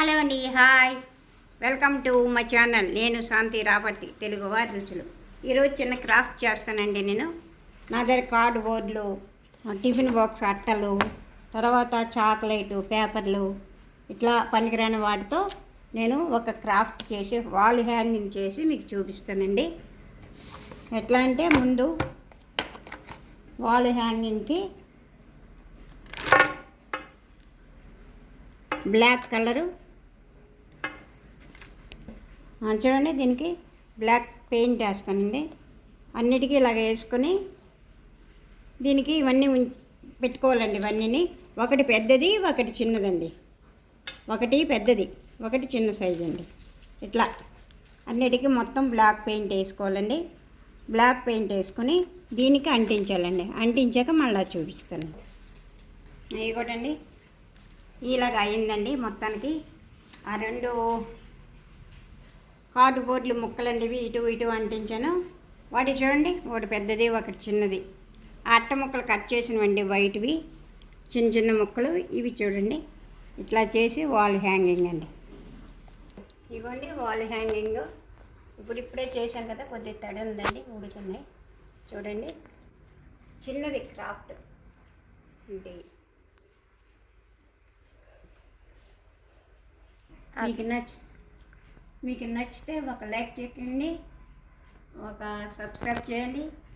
Hello అండి, hi, welcome to my channel. నేను శాంతి రాపర్తి, తెలుగువారి రుచులు. ఈరోజు చిన్న క్రాఫ్ట్ చేస్తానండి. నేను నా దగ్గర కార్డు బోర్డులు, టిఫిన్ బాక్స్ అట్టలు, తర్వాత చాక్లెట్ పేపర్లు, ఇట్లా పనికిరాని వాటితో నేను ఒక క్రాఫ్ట్ చేసి వాల్ హ్యాంగింగ్ చేసి మీకు చూపిస్తానండి. ఎట్లా అంటే ముందు వాల్ హ్యాంగింగ్కి బ్లాక్ కలరు చూడండి, దీనికి బ్లాక్ పెయింట్ వేస్తానండి. అన్నిటికీ ఇలాగ వేసుకొని దీనికి ఇవన్నీ పెట్టుకోవాలండి. ఇవన్నీ ఒకటి పెద్దది, ఒకటి చిన్నదండి. ఒకటి పెద్దది, ఒకటి చిన్న సైజు అండి. ఇట్లా అన్నిటికీ మొత్తం బ్లాక్ పెయింట్ వేసుకోవాలండి. బ్లాక్ పెయింట్ వేసుకొని దీనికి అంటించాలండి. అంటించాక మళ్ళీ చూపిస్తాను. ఇవ్వడండి, ఇలాగ అయిందండి. మొత్తానికి ఆ రెండు కార్డు బోర్డులు ముక్కలండి, ఇవి ఇటు ఇటు అంటించాను. వాటి చూడండి, ఒకటి పెద్దది, ఒకటి చిన్నది. ఆ అట్ట ముక్కలు కట్ చేసినవండి, వైట్వి చిన్న చిన్న ముక్కలు. ఇవి చూడండి, ఇట్లా చేసి వాల్ హ్యాంగింగ్ అండి. ఇవ్వండి వాల్ హ్యాంగింగ్. ఇప్పుడే చేశాం కదా, కొద్దిగా తడి ఉందండి, ఉడుతున్నాయి. చూడండి, చిన్నది క్రాఫ్ట్ అంటే. మీకు నచ్చితే ఒక లైక్ చేయండి, ఒక సబ్స్క్రైబ్ చేయండి.